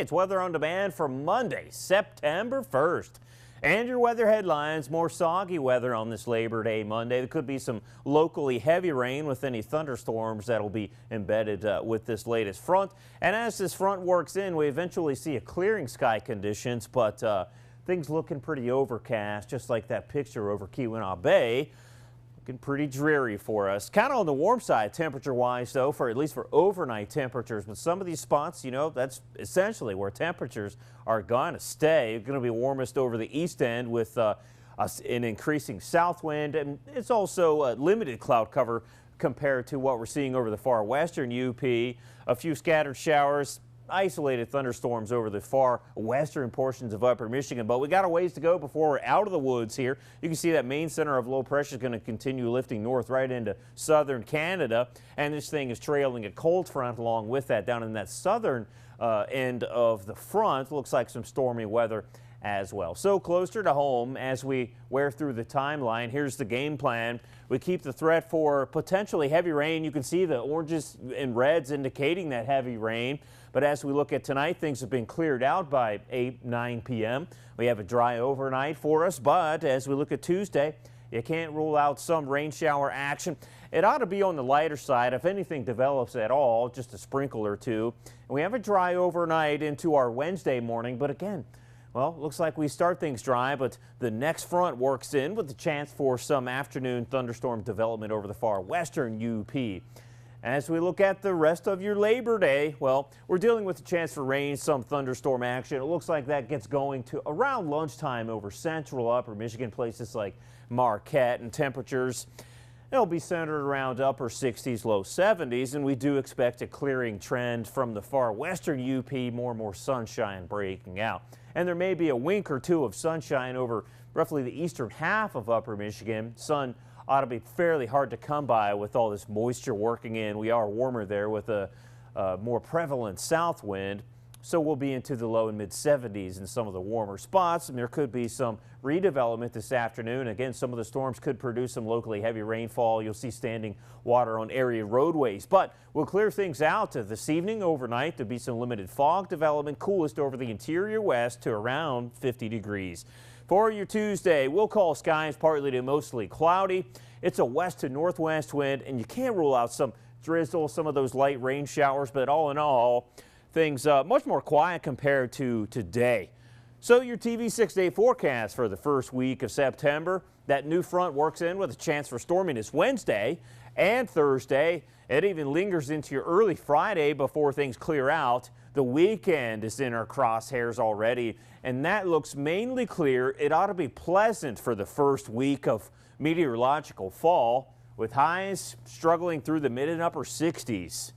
It's Weather on Demand for Monday, September 1st. And your weather headlines, more soggy weather on this Labor Day Monday. There could be some locally heavy rain with any thunderstorms that'll be embedded with this latest front. And as this front works in, we eventually see a clearing sky conditions, but things looking pretty overcast, just like that picture over Keweenaw Bay. Looking pretty dreary for us. Kind of on the warm side temperature-wise, though, for at least for overnight temperatures. But some of these spots, you know, that's essentially where temperatures are going to stay. It's going to be warmest over the east end with an increasing south wind. And it's also limited cloud cover compared to what we're seeing over the far western UP. A few scattered showers. Isolated thunderstorms over the far western portions of upper Michigan, but we got a ways to go before we're out of the woods here. You can see that main center of low pressure is going to continue lifting north right into southern Canada, and this thing is trailing a cold front along with that down in that southern end of the front. Looks like some stormy weather as well. So closer to home as we wear through the timeline, here's the game plan. We keep the threat for potentially heavy rain. You can see the oranges and reds indicating that heavy rain. But as we look at tonight, things have been cleared out by 9 p.m. We have a dry overnight for us, but as we look at Tuesday, you can't rule out some rain shower action. It ought to be on the lighter side. If anything develops at all, just a sprinkle or two. And we have a dry overnight into our Wednesday morning, but again, well, looks like we start things dry, but the next front works in with the chance for some afternoon thunderstorm development over the far western UP. As we look at the rest of your Labor Day, well, we're dealing with a chance for rain, some thunderstorm action. It looks like that gets going to around lunchtime over central upper Michigan, places like Marquette, and temperatures they'll be centered around upper 60s, low 70s, and we do expect a clearing trend from the far western UP, more and more sunshine breaking out. And there may be a wink or two of sunshine over roughly the eastern half of upper Michigan. Sun ought to be fairly hard to come by with all this moisture working in. We are warmer there with a more prevalent south wind, so we'll be into the low and mid 70s in some of the warmer spots, and there could be some redevelopment this afternoon. Again, some of the storms could produce some locally heavy rainfall. You'll see standing water on area roadways, but we'll clear things out this evening. Overnight, there'll be some limited fog development, coolest over the interior west to around 50 degrees. For your Tuesday, we'll call skies partly to mostly cloudy. It's a west to northwest wind, and you can't rule out some drizzle, some of those light rain showers, but all in all, things much more quiet compared to today. So your TV 6-day forecast for the first week of September. That new front works in with a chance for storminess Wednesday and Thursday. It even lingers into your early Friday before things clear out. The weekend is in our crosshairs already, and that looks mainly clear. It ought to be pleasant for the first week of meteorological fall, with highs struggling through the mid and upper 60s.